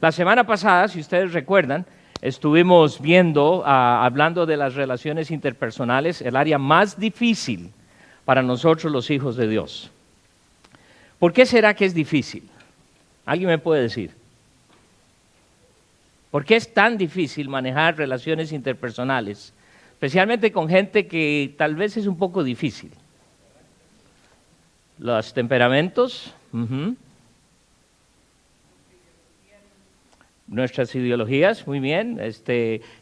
La semana pasada, si ustedes recuerdan, estuvimos viendo, hablando de las relaciones interpersonales, el área más difícil para nosotros los hijos de Dios. ¿Por qué será que es difícil? ¿Alguien me puede decir? ¿Por qué es tan difícil manejar relaciones interpersonales, especialmente con gente que tal vez es un poco difícil? Los temperamentos, nuestras ideologías, muy bien.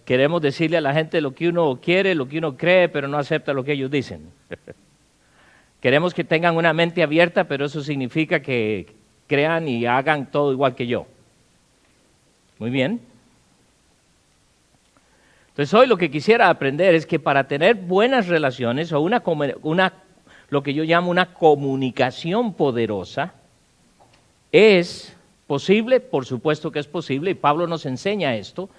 Queremos decirle a la gente lo que uno quiere, lo que uno cree, pero no acepta lo que ellos dicen. Queremos que tengan una mente abierta, pero eso significa que crean y hagan todo igual que yo. Muy bien. Entonces hoy lo que quisiera aprender es que para tener buenas relaciones o lo que yo llamo una comunicación poderosa, ¿es posible? Por supuesto que es posible, y Pablo nos enseña esto,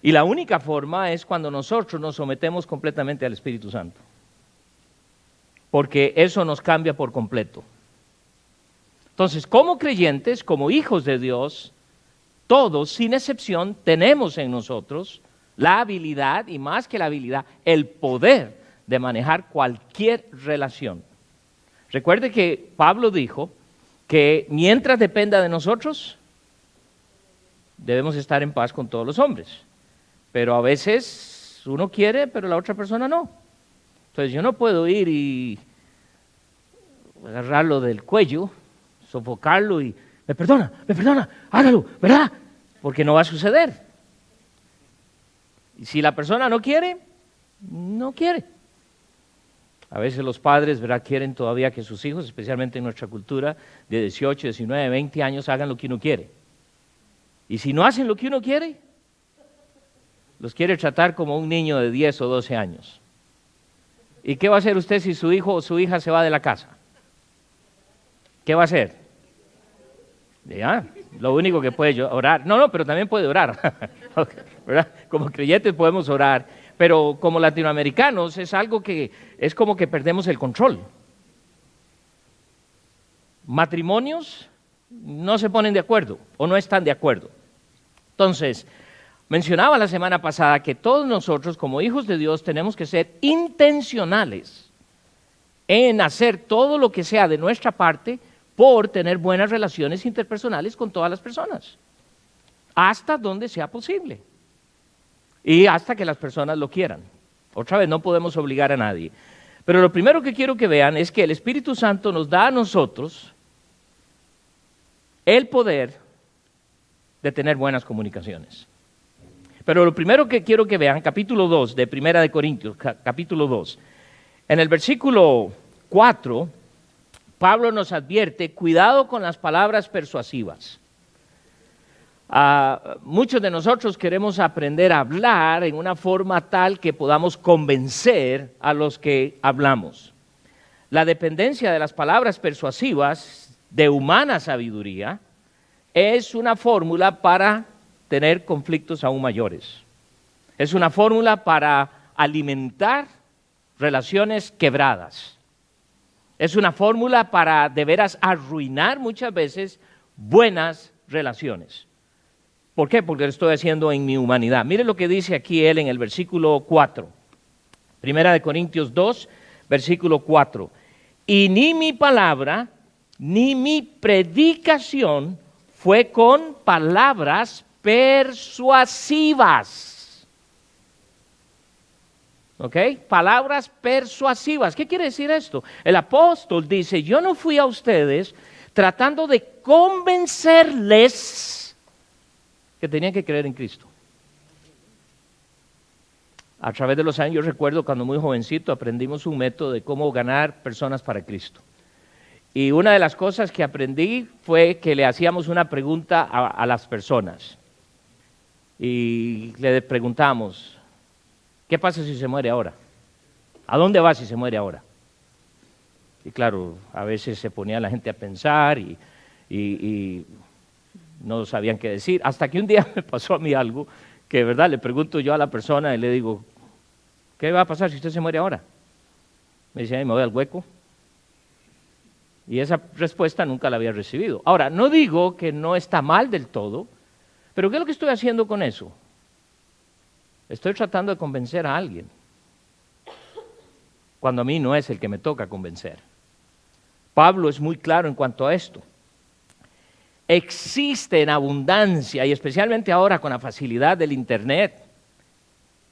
y la única forma es cuando nosotros nos sometemos completamente al Espíritu Santo, porque eso nos cambia por completo. Entonces, como creyentes, como hijos de Dios, todos, sin excepción, tenemos en nosotros la habilidad, y más que la habilidad, el poder de manejar cualquier relación. Recuerde que Pablo dijo que mientras dependa de nosotros, debemos estar en paz con todos los hombres. Pero a veces uno quiere, pero la otra persona no. Entonces yo no puedo ir y agarrarlo del cuello, sofocarlo y me perdona, hágalo, ¿verdad? Porque no va a suceder. Y si la persona no quiere, no quiere. A veces los padres, ¿verdad?, quieren todavía que sus hijos, especialmente en nuestra cultura, de 18, 19, 20 años, hagan lo que uno quiere. Y si no hacen lo que uno quiere, los quiere tratar como un niño de 10 o 12 años. ¿Y qué va a hacer usted si su hijo o su hija se va de la casa? ¿Qué va a hacer? Ya, lo único que puede orar. No, pero también puede orar. ¿Verdad? Como creyentes podemos orar. Pero como latinoamericanos es algo que es como que perdemos el control. Matrimonios no se ponen de acuerdo o no están de acuerdo. Entonces, mencionaba la semana pasada que todos nosotros como hijos de Dios tenemos que ser intencionales en hacer todo lo que sea de nuestra parte por tener buenas relaciones interpersonales con todas las personas, hasta donde sea posible. Y hasta que las personas lo quieran. Otra vez, no podemos obligar a nadie. Pero lo primero que quiero que vean es que el Espíritu Santo nos da a nosotros el poder de tener buenas comunicaciones. Pero lo primero que quiero que vean, capítulo 2 de Primera de Corintios, capítulo 2, en el versículo 4, Pablo nos advierte, cuidado con las palabras persuasivas. Muchos de nosotros queremos aprender a hablar en una forma tal que podamos convencer a los que hablamos. La dependencia de las palabras persuasivas de humana sabiduría es una fórmula para tener conflictos aún mayores. Es una fórmula para alimentar relaciones quebradas. Es una fórmula para de veras arruinar muchas veces buenas relaciones. ¿Por qué? Porque lo estoy haciendo en mi humanidad. Mire lo que dice aquí él en el versículo 4. Primera de Corintios 2, versículo 4. Y ni mi palabra, ni mi predicación fue con palabras persuasivas. ¿Ok? Palabras persuasivas. ¿Qué quiere decir esto? El apóstol dice, yo no fui a ustedes tratando de convencerles que tenían que creer en Cristo. A través de los años, yo recuerdo cuando muy jovencito aprendimos un método de cómo ganar personas para Cristo. Y una de las cosas que aprendí fue que le hacíamos una pregunta a las personas. Y le preguntamos, ¿qué pasa si se muere ahora? ¿A dónde va si se muere ahora? Y claro, a veces se ponía la gente a pensar y no sabían qué decir, hasta que un día me pasó a mí algo que, ¿verdad?, le pregunto yo a la persona y le digo, ¿qué va a pasar si usted se muere ahora? Me dice, me voy al hueco. Y esa respuesta nunca la había recibido. Ahora, no digo que no está mal del todo, Pero ¿qué es lo que estoy haciendo con eso? Estoy tratando de convencer a alguien, cuando a mí no es el que me toca convencer. Pablo es muy claro en cuanto a esto. Existe en abundancia, y especialmente ahora con la facilidad del Internet,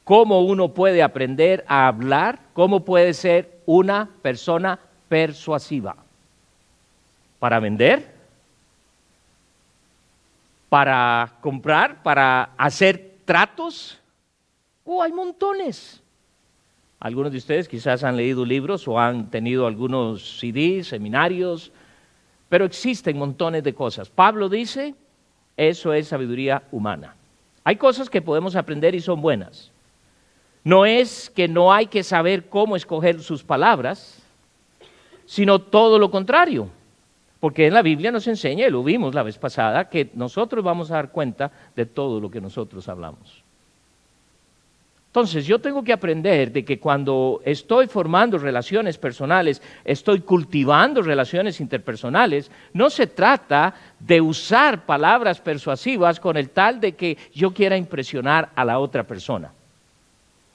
cómo uno puede aprender a hablar, cómo puede ser una persona persuasiva. Para vender, para comprar, para hacer tratos. Hay montones. Algunos de ustedes quizás han leído libros o han tenido algunos CDs, seminarios, pero existen montones de cosas. Pablo dice, eso es sabiduría humana. Hay cosas que podemos aprender y son buenas. No es que no hay que saber cómo escoger sus palabras, sino todo lo contrario. Porque en la Biblia nos enseña, y lo vimos la vez pasada, que nosotros vamos a dar cuenta de todo lo que nosotros hablamos. Entonces, yo tengo que aprender de que cuando estoy formando relaciones personales, estoy cultivando relaciones interpersonales, no se trata de usar palabras persuasivas con el tal de que yo quiera impresionar a la otra persona.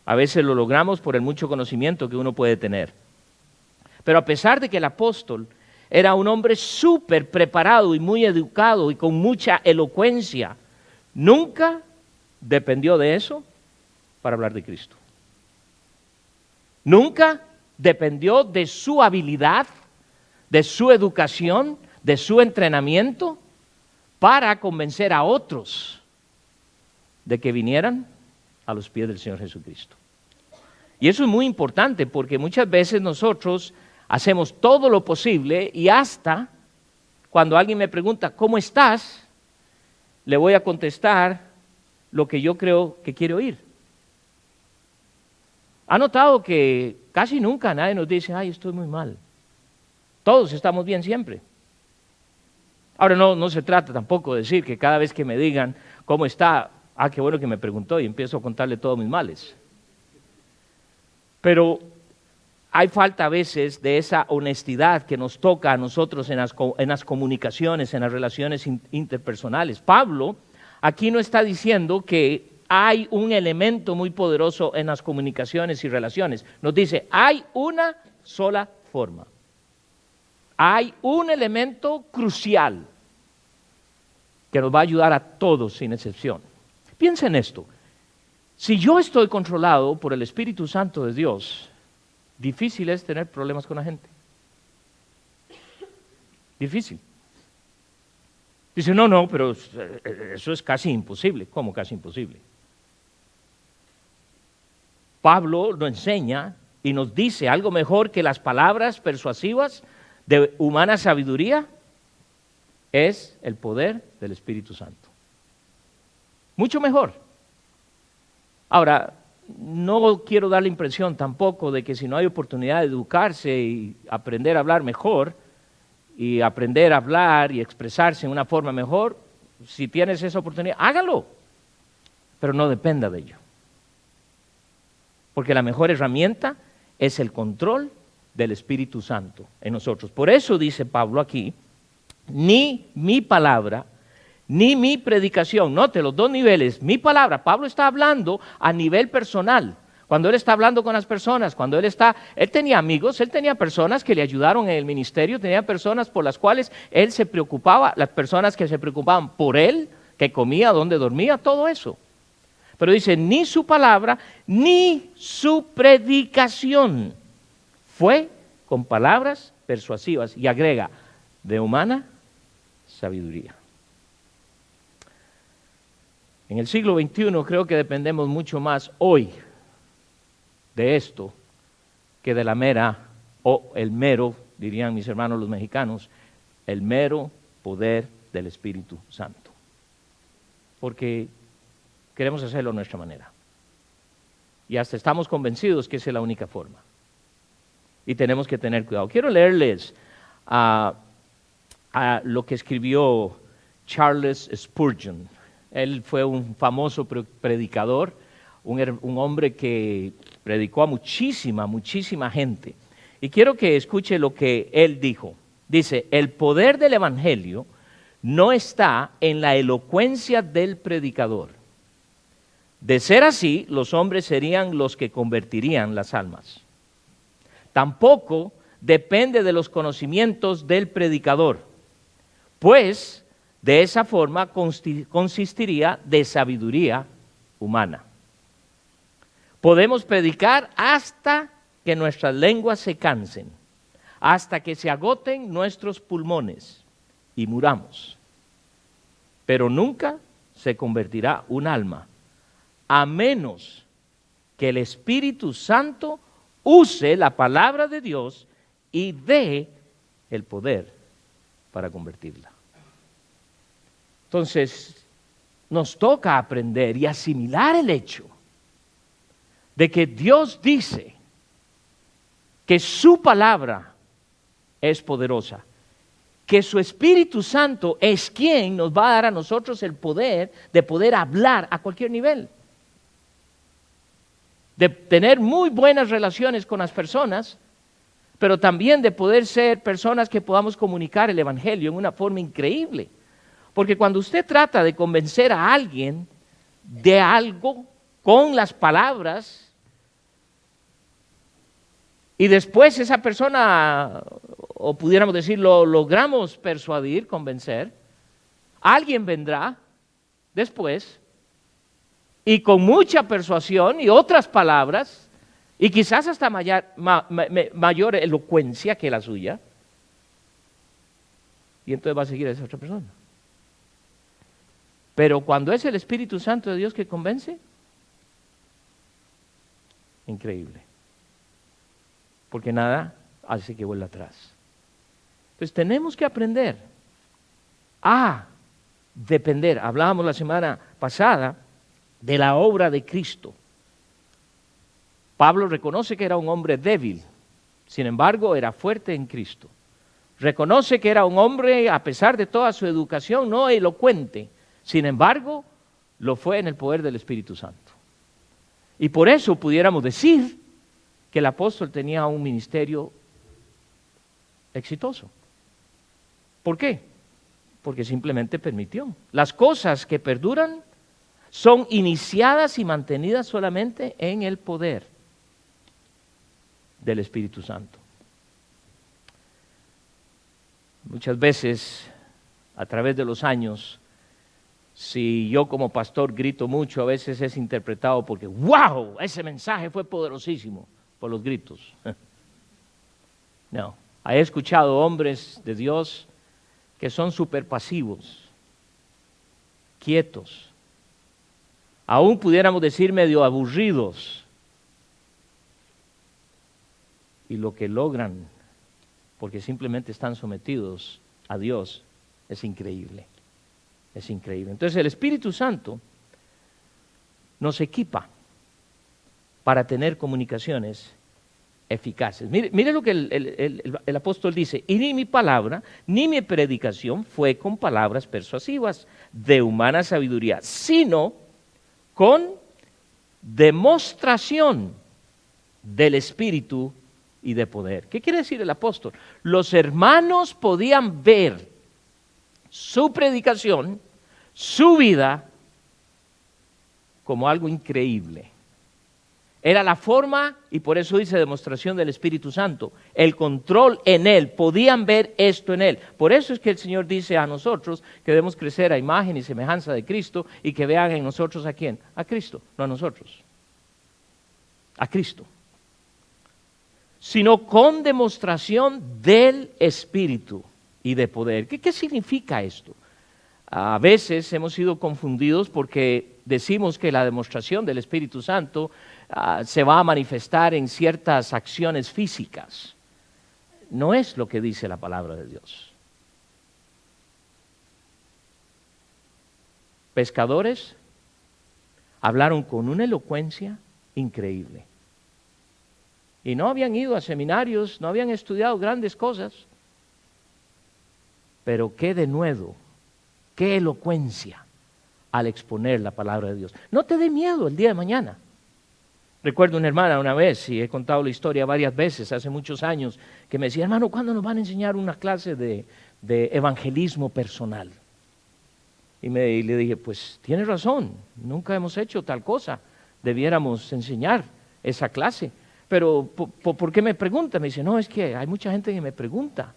A veces lo logramos por el mucho conocimiento que uno puede tener. Pero a pesar de que el apóstol era un hombre súper preparado y muy educado y con mucha elocuencia, nunca dependió de eso para hablar de Cristo. Nunca dependió de su habilidad, de su educación, de su entrenamiento para convencer a otros de que vinieran a los pies del Señor Jesucristo. Y eso es muy importante porque muchas veces nosotros hacemos todo lo posible y hasta cuando alguien me pregunta, ¿cómo estás?, le voy a contestar lo que yo creo que quiere oír. ¿Ha notado que casi nunca nadie nos dice, ay, estoy muy mal? Todos estamos bien siempre. Ahora no se trata tampoco de decir que cada vez que me digan cómo está, qué bueno que me preguntó y empiezo a contarle todos mis males. Pero hay falta a veces de esa honestidad que nos toca a nosotros en las comunicaciones, en las relaciones interpersonales. Pablo aquí no está diciendo que hay un elemento muy poderoso en las comunicaciones y relaciones. Nos dice, hay una sola forma. Hay un elemento crucial que nos va a ayudar a todos sin excepción. Piensa en esto. Si yo estoy controlado por el Espíritu Santo de Dios, difícil es tener problemas con la gente. Difícil. Dice, no, pero eso es casi imposible. ¿Cómo casi imposible? Pablo nos enseña y nos dice algo mejor que las palabras persuasivas de humana sabiduría, es el poder del Espíritu Santo. Mucho mejor. Ahora, no quiero dar la impresión tampoco de que si no hay oportunidad de educarse y aprender a hablar mejor, y aprender a hablar y expresarse en una forma mejor, si tienes esa oportunidad, hágalo, pero no dependa de ello. Porque la mejor herramienta es el control del Espíritu Santo en nosotros. Por eso dice Pablo aquí, ni mi palabra, ni mi predicación, note los dos niveles, mi palabra, Pablo está hablando a nivel personal, cuando él está hablando con las personas, cuando él tenía amigos, él tenía personas que le ayudaron en el ministerio, tenía personas por las cuales él se preocupaba, las personas que se preocupaban por él, que comía, dónde dormía, todo eso. Pero dice, ni su palabra, ni su predicación fue con palabras persuasivas, y agrega, de humana sabiduría. En el siglo XXI creo que dependemos mucho más hoy de esto que de la mera, o el mero, dirían mis hermanos los mexicanos, el mero poder del Espíritu Santo. Porque queremos hacerlo a nuestra manera. Y hasta estamos convencidos que esa es la única forma. Y tenemos que tener cuidado. Quiero leerles a lo que escribió Charles Spurgeon. Él fue un famoso predicador, un hombre que predicó a muchísima gente. Y quiero que escuche lo que él dijo. Dice, el poder del Evangelio no está en la elocuencia del predicador. De ser así, los hombres serían los que convertirían las almas. Tampoco depende de los conocimientos del predicador, pues de esa forma consistiría de sabiduría humana. Podemos predicar hasta que nuestras lenguas se cansen, hasta que se agoten nuestros pulmones y muramos. Pero nunca se convertirá un alma, a menos que el Espíritu Santo use la palabra de Dios y dé el poder para convertirla. Entonces, nos toca aprender y asimilar el hecho de que Dios dice que su palabra es poderosa, que su Espíritu Santo es quien nos va a dar a nosotros el poder de poder hablar a cualquier nivel, de tener muy buenas relaciones con las personas, pero también de poder ser personas que podamos comunicar el Evangelio en una forma increíble. Porque cuando usted trata de convencer a alguien de algo con las palabras, y después esa persona, o pudiéramos decir, lo logramos persuadir, convencer, alguien vendrá después y con mucha persuasión y otras palabras, y quizás hasta mayor elocuencia que la suya, y entonces va a seguir a esa otra persona. Pero cuando es el Espíritu Santo de Dios que convence, increíble. Porque nada hace que vuelva atrás. Entonces tenemos que aprender a depender. Hablábamos la semana pasada de la obra de Cristo. Pablo reconoce que era un hombre débil, sin embargo era fuerte en Cristo. Reconoce que era un hombre, a pesar de toda su educación, no elocuente, sin embargo lo fue en el poder del Espíritu Santo. Y por eso pudiéramos decir que el apóstol tenía un ministerio exitoso. ¿Por qué? Porque simplemente permitió. Las cosas que perduran son iniciadas y mantenidas solamente en el poder del Espíritu Santo. Muchas veces, a través de los años, si yo como pastor grito mucho, a veces es interpretado porque ¡wow! Ese mensaje fue poderosísimo por los gritos. No, he escuchado hombres de Dios que son súper pasivos, quietos, aún pudiéramos decir medio aburridos, y lo que logran, porque simplemente están sometidos a Dios, es increíble. Es increíble. Entonces el Espíritu Santo nos equipa para tener comunicaciones eficaces. Mire lo que el apóstol dice: y ni mi palabra, ni mi predicación fue con palabras persuasivas de humana sabiduría, sino con demostración del Espíritu y de poder. ¿Qué quiere decir el apóstol? Los hermanos podían ver su predicación, su vida, como algo increíble. Era la forma, y por eso dice demostración del Espíritu Santo, el control en él, podían ver esto en él. Por eso es que el Señor dice a nosotros que debemos crecer a imagen y semejanza de Cristo, y que vean en nosotros ¿a quién? A Cristo, no a nosotros. A Cristo. Sino con demostración del Espíritu y de poder. ¿Qué significa esto? A veces hemos sido confundidos porque decimos que la demostración del Espíritu Santo se va a manifestar en ciertas acciones físicas. No es lo que dice la palabra de Dios. Pescadores hablaron con una elocuencia increíble. Y no habían ido a seminarios, no habían estudiado grandes cosas. Pero qué denuedo, qué elocuencia al exponer la palabra de Dios. No te dé miedo el día de mañana. Recuerdo una hermana una vez, y he contado la historia varias veces, hace muchos años, que me decía: hermano, ¿cuándo nos van a enseñar una clase de evangelismo personal? Y le dije, pues tienes razón, nunca hemos hecho tal cosa, debiéramos enseñar esa clase. Pero, ¿por qué me pregunta? Me dice, no, es que hay mucha gente que me pregunta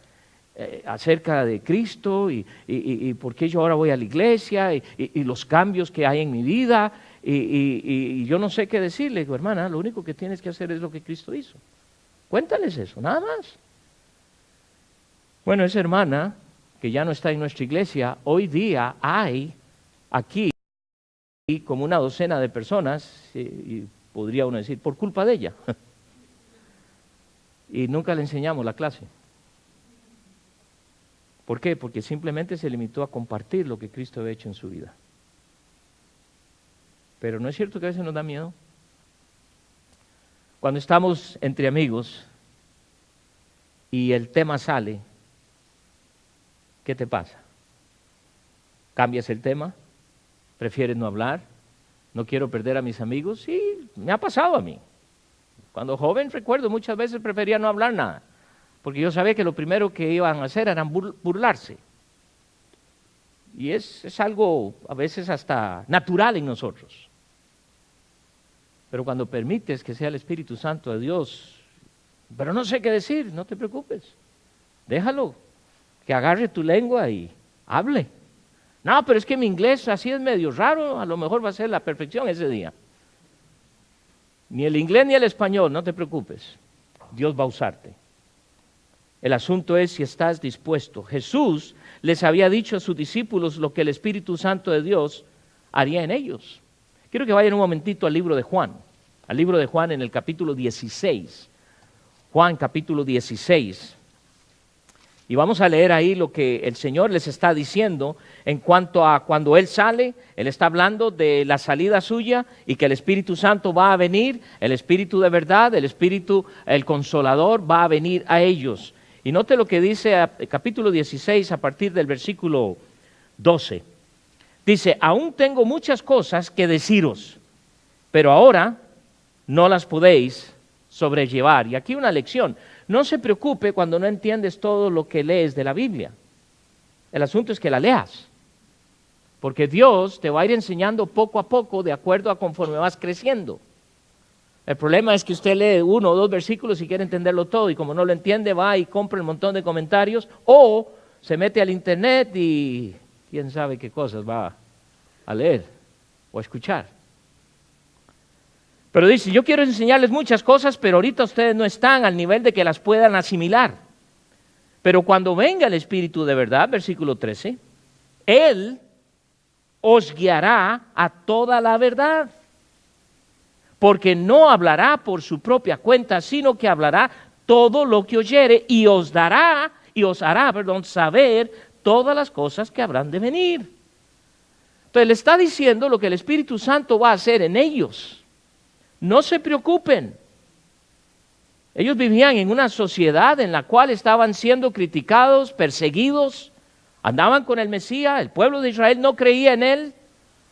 acerca de Cristo y por qué yo ahora voy a la iglesia y los cambios que hay en mi vida y yo no sé qué decirle. Digo, hermana, lo único que tienes que hacer es lo que Cristo hizo. Cuéntales eso, nada más. Bueno, esa hermana, que ya no está en nuestra iglesia, hoy día hay aquí como una docena de personas, y podría uno decir, por culpa de ella. Y nunca le enseñamos la clase. ¿Por qué? Porque simplemente se limitó a compartir lo que Cristo había hecho en su vida. Pero ¿no es cierto que a veces nos da miedo? Cuando estamos entre amigos y el tema sale, ¿qué te pasa? ¿Cambias el tema? ¿Prefieres no hablar? ¿No quiero perder a mis amigos? Sí, me ha pasado a mí. Cuando joven, recuerdo, muchas veces prefería no hablar nada, porque yo sabía que lo primero que iban a hacer era burlarse. Y es algo a veces hasta natural en nosotros. Pero cuando permites que sea el Espíritu Santo de Dios, pero no sé qué decir, no te preocupes, déjalo, que agarre tu lengua y hable. No, pero es que mi inglés así es medio raro, a lo mejor va a ser la perfección ese día. Ni el inglés ni el español, no te preocupes, Dios va a usarte. El asunto es si estás dispuesto. Jesús les había dicho a sus discípulos lo que el Espíritu Santo de Dios haría en ellos. Quiero que vayan un momentito al libro de Juan en el capítulo 16. Juan capítulo 16. Y vamos a leer ahí lo que el Señor les está diciendo en cuanto a cuando Él sale. Él está hablando de la salida suya y que el Espíritu Santo va a venir, el Espíritu de verdad, el Espíritu, el Consolador, va a venir a ellos. Y note lo que dice capítulo 16 a partir del versículo 12. Dice, aún tengo muchas cosas que deciros, pero ahora no las podéis sobrellevar. Y aquí una lección. No se preocupe cuando no entiendes todo lo que lees de la Biblia. El asunto es que la leas. Porque Dios te va a ir enseñando poco a poco de acuerdo a conforme vas creciendo. El problema es que usted lee 1 o 2 versículos y quiere entenderlo todo y como no lo entiende va y compra un montón de comentarios o se mete al internet y quién sabe qué cosas va a leer o a escuchar. Pero dice, yo quiero enseñarles muchas cosas, pero ahorita ustedes no están al nivel de que las puedan asimilar. Pero cuando venga el Espíritu de verdad, versículo 13, Él os guiará a toda la verdad. Porque no hablará por su propia cuenta, sino que hablará todo lo que oyere y os hará saber todas las cosas que habrán de venir. Entonces le está diciendo lo que el Espíritu Santo va a hacer en ellos. No se preocupen. Ellos vivían en una sociedad en la cual estaban siendo criticados, perseguidos, andaban con el Mesías, el pueblo de Israel no creía en él,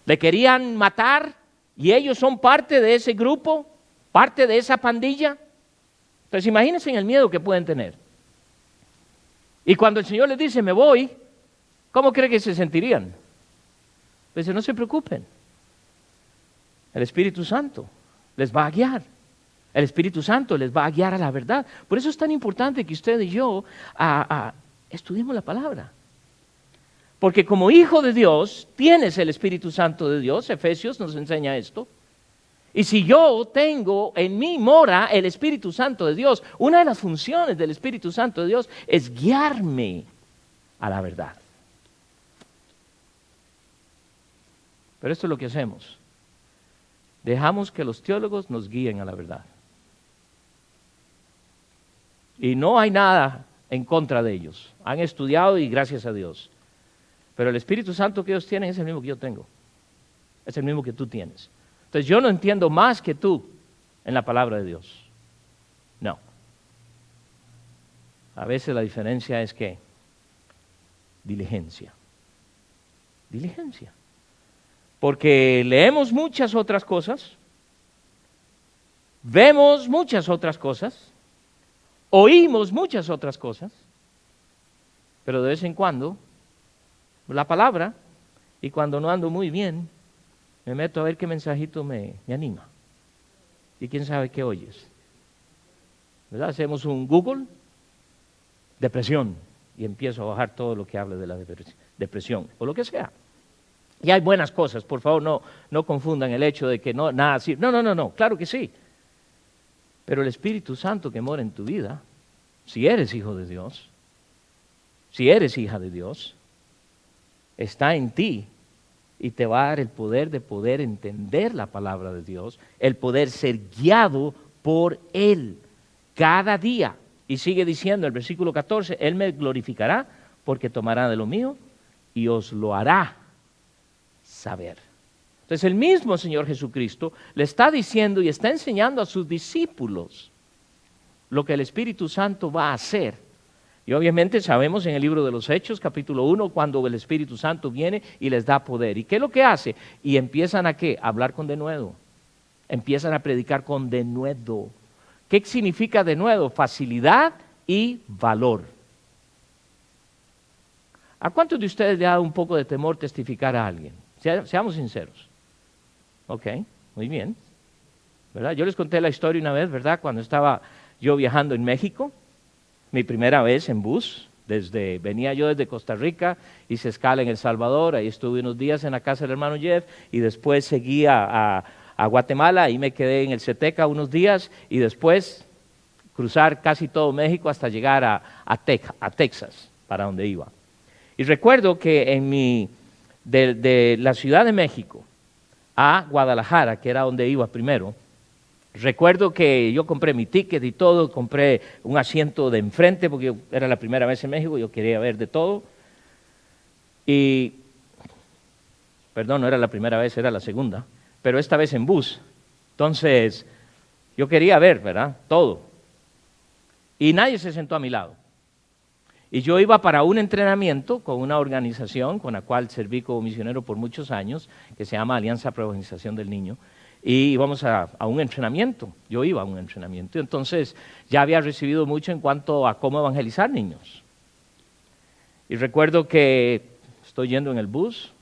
le querían matar y ellos son parte de ese grupo, parte de esa pandilla. Entonces imagínense el miedo que pueden tener. Y cuando el Señor les dice, me voy, ¿cómo cree que se sentirían? Pues no se preocupen. El Espíritu Santo les va a guiar. El Espíritu Santo les va a guiar a la verdad. Por eso es tan importante que usted y yo estudiemos la palabra. Porque como hijo de Dios, tienes el Espíritu Santo de Dios. Efesios nos enseña esto. Y si yo tengo en mí mora el Espíritu Santo de Dios, una de las funciones del Espíritu Santo de Dios es guiarme a la verdad. Pero esto es lo que hacemos. Dejamos que los teólogos nos guíen a la verdad. Y no hay nada en contra de ellos. Han estudiado y gracias a Dios. Pero el Espíritu Santo que ellos tienen es el mismo que yo tengo. Es el mismo que tú tienes. Entonces yo no entiendo más que tú en la palabra de Dios. No. A veces la diferencia es que diligencia. Diligencia. Porque leemos muchas otras cosas, vemos muchas otras cosas, oímos muchas otras cosas, pero de vez en cuando la palabra Y cuando no ando muy bien, me meto a ver qué mensajito me anima. Y quién sabe qué oyes. ¿Verdad? Hacemos un Google, depresión, y empiezo a bajar todo lo que hable de la depresión, o lo que sea. Y hay buenas cosas, por favor, no confundan el hecho de que nada así. No, claro que sí. Pero el Espíritu Santo que mora en tu vida, si eres hijo de Dios, si eres hija de Dios, está en ti y te va a dar el poder de poder entender la palabra de Dios, el poder ser guiado por Él cada día. Y sigue diciendo el versículo 14, Él me glorificará porque tomará de lo mío y os lo hará saber. Entonces el mismo Señor Jesucristo le está diciendo y está enseñando a sus discípulos lo que el Espíritu Santo va a hacer. Y obviamente sabemos en el libro de los Hechos, capítulo 1, cuando el Espíritu Santo viene y les da poder. ¿Y qué es lo que hace? Y empiezan a ¿qué? A hablar con denuedo. Empiezan a predicar con denuedo. ¿Qué significa denuedo? Facilidad y valor. ¿A cuántos de ustedes le ha dado un poco de temor testificar a alguien? Seamos sinceros. Ok, muy bien. ¿Verdad? Yo les conté la historia una vez, ¿verdad? Cuando estaba yo viajando en México, mi primera vez en bus, venía yo desde Costa Rica, hice escala en El Salvador, ahí estuve unos días en la casa del hermano Jeff, y después seguí a Guatemala, ahí me quedé en el Ceteca unos días, y después cruzar casi todo México hasta llegar a Texas, para donde iba. Y recuerdo que de la Ciudad de México a Guadalajara, que era donde iba primero, recuerdo que yo compré mi ticket y todo, compré un asiento de enfrente porque era la primera vez en México, yo quería ver de todo. Perdón, no era la primera vez, era la segunda, pero esta vez en bus. Entonces, yo quería ver, ¿verdad? Todo. Y nadie se sentó a mi lado. Y yo iba para un entrenamiento con una organización con la cual serví como misionero por muchos años, que se llama Alianza para la Evangelización del Niño. Y íbamos a un entrenamiento, yo iba a un entrenamiento, entonces ya había recibido mucho en cuanto a cómo evangelizar niños. Y recuerdo que estoy yendo en el bus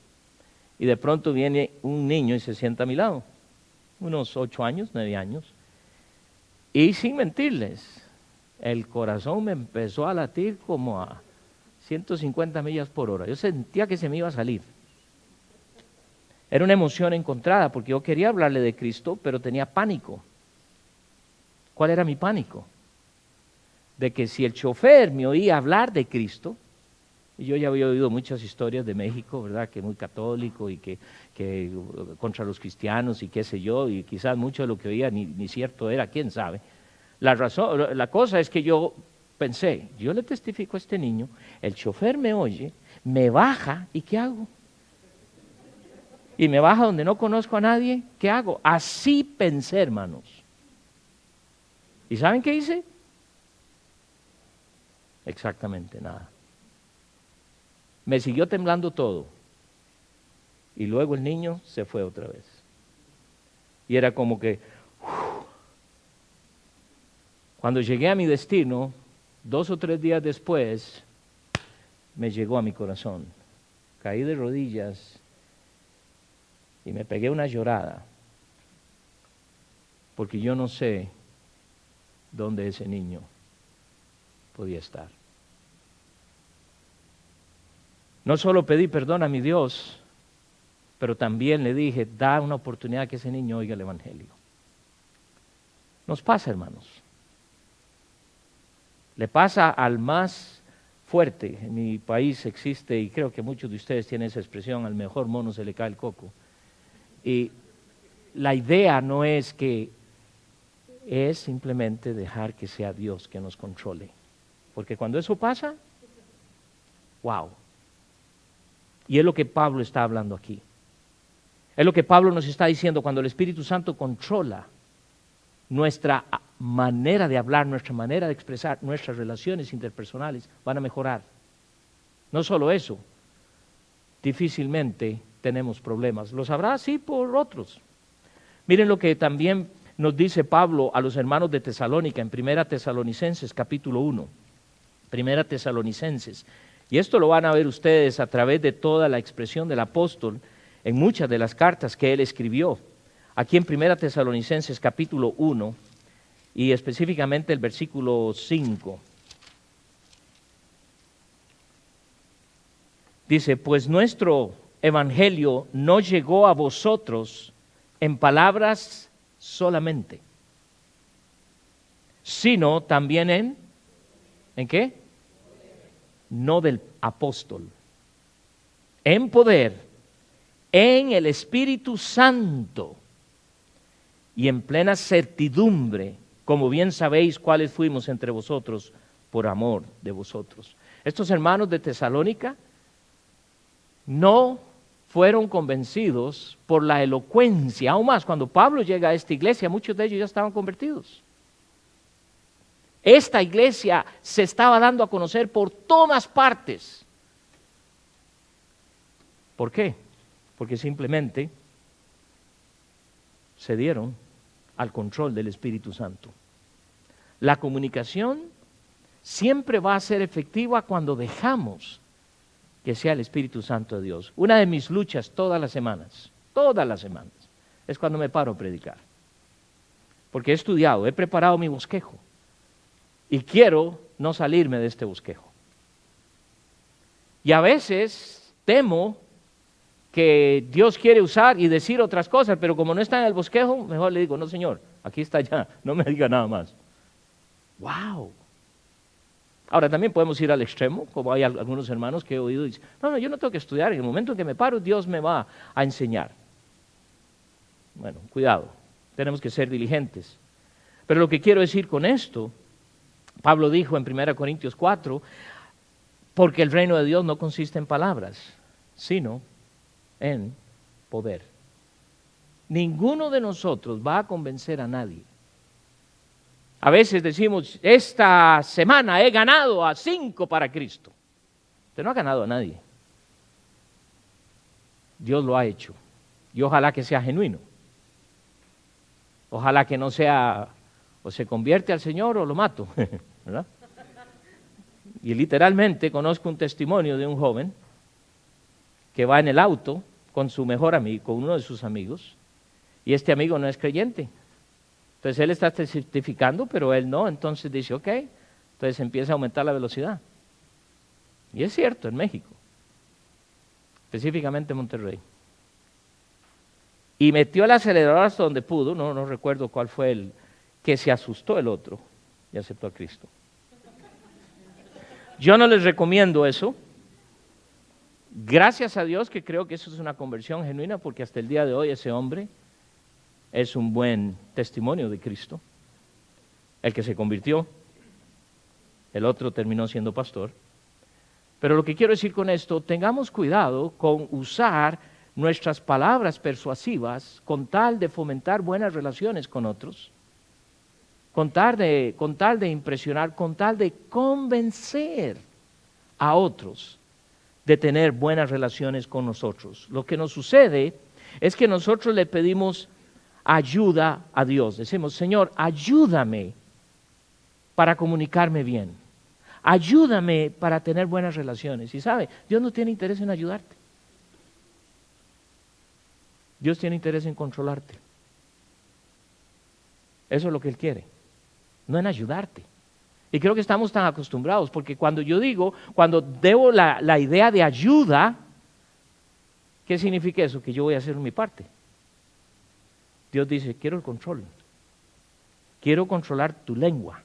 y de pronto viene un niño y se sienta a mi lado, unos 8 años, 9 años, y sin mentirles, el corazón me empezó a latir como a 150 millas por hora, yo sentía que se me iba a salir. Era una emoción encontrada porque yo quería hablarle de Cristo, pero tenía pánico. ¿Cuál era mi pánico? De que si el chofer me oía hablar de Cristo, y yo ya había oído muchas historias de México, ¿verdad? Que muy católico y que contra los cristianos y qué sé yo, y quizás mucho de lo que oía ni cierto era, quién sabe. La cosa es que yo pensé, yo le testifico a este niño, el chofer me oye, me baja, ¿y qué hago? Y me baja donde no conozco a nadie, ¿qué hago? Así pensé, hermanos. ¿Y saben qué hice? Exactamente nada. Me siguió temblando todo. Y luego el niño se fue otra vez. Y era como que, cuando llegué a mi destino, 2 o 3 días después, me llegó a mi corazón. Caí de rodillas y me pegué una llorada, porque yo no sé dónde ese niño podía estar. No solo pedí perdón a mi Dios, pero también le dije, da una oportunidad que ese niño oiga el Evangelio. Nos pasa, hermanos. Le pasa al más fuerte. En mi país existe, y creo que muchos de ustedes tienen esa expresión, al mejor mono se le cae el coco. Y la idea no es que es simplemente dejar que sea Dios que nos controle. Porque cuando eso pasa, wow. Y es lo que Pablo está hablando aquí. Es lo que Pablo nos está diciendo cuando el Espíritu Santo controla nuestra manera de hablar, nuestra manera de expresar, nuestras relaciones interpersonales van a mejorar. No solo eso, difícilmente tenemos problemas. Los habrá, sí, por otros. Miren lo que también nos dice Pablo a los hermanos de Tesalónica en 1 Tesalonicenses capítulo 1. 1 Tesalonicenses. Y esto lo van a ver ustedes a través de toda la expresión del apóstol en muchas de las cartas que él escribió. Aquí en 1 Tesalonicenses capítulo 1 y específicamente el versículo 5. Dice, pues nuestro evangelio no llegó a vosotros en palabras solamente, sino también ¿en qué? No del apóstol, en poder, en el Espíritu Santo y en plena certidumbre, como bien sabéis cuáles fuimos entre vosotros por amor de vosotros. Estos hermanos de Tesalónica no fueron convencidos por la elocuencia. Aún más, cuando Pablo llega a esta iglesia, muchos de ellos ya estaban convertidos. Esta iglesia se estaba dando a conocer por todas partes. ¿Por qué? Porque simplemente se dieron al control del Espíritu Santo. La comunicación siempre va a ser efectiva cuando dejamos que sea el Espíritu Santo de Dios. Una de mis luchas todas las semanas, es cuando me paro a predicar. Porque he estudiado, he preparado mi bosquejo y quiero no salirme de este bosquejo. Y a veces temo que Dios quiere usar y decir otras cosas, pero como no está en el bosquejo, mejor le digo, no señor, aquí está ya, no me diga nada más. ¡Wow! Ahora también podemos ir al extremo, como hay algunos hermanos que he oído y dicen, no, yo no tengo que estudiar, en el momento en que me paro, Dios me va a enseñar. Bueno, cuidado, tenemos que ser diligentes. Pero lo que quiero decir con esto, Pablo dijo en 1 Corintios 4, porque el reino de Dios no consiste en palabras, sino en poder. Ninguno de nosotros va a convencer a nadie. A veces decimos, esta semana he ganado a 5 para Cristo. Usted no ha ganado a nadie. Dios lo ha hecho. Y ojalá que sea genuino. Ojalá que no sea, o se convierte al Señor o lo mato. ¿Verdad? Y literalmente conozco un testimonio de un joven que va en el auto con su mejor amigo, con uno de sus amigos, y este amigo no es creyente. Entonces él está testificando, pero él no, entonces dice, ok, entonces empieza a aumentar la velocidad. Y es cierto, en México, específicamente en Monterrey. Y metió el acelerador hasta donde pudo, no recuerdo cuál fue el, que se asustó el otro y aceptó a Cristo. Yo no les recomiendo eso. Gracias a Dios que creo que eso es una conversión genuina, porque hasta el día de hoy ese hombre es un buen testimonio de Cristo. El que se convirtió, el otro terminó siendo pastor. Pero lo que quiero decir con esto, tengamos cuidado con usar nuestras palabras persuasivas con tal de fomentar buenas relaciones con otros, con tal de impresionar, con tal de convencer a otros de tener buenas relaciones con nosotros. Lo que nos sucede es que nosotros le pedimos ayuda a Dios. Decimos, Señor, ayúdame para comunicarme bien. Ayúdame para tener buenas relaciones. Y sabe, Dios no tiene interés en ayudarte. Dios tiene interés en controlarte. Eso es lo que Él quiere, no en ayudarte. Y creo que estamos tan acostumbrados, porque cuando debo la idea de ayuda, ¿qué significa eso? Que yo voy a hacer mi parte. Dios dice, quiero el control. Quiero controlar tu lengua.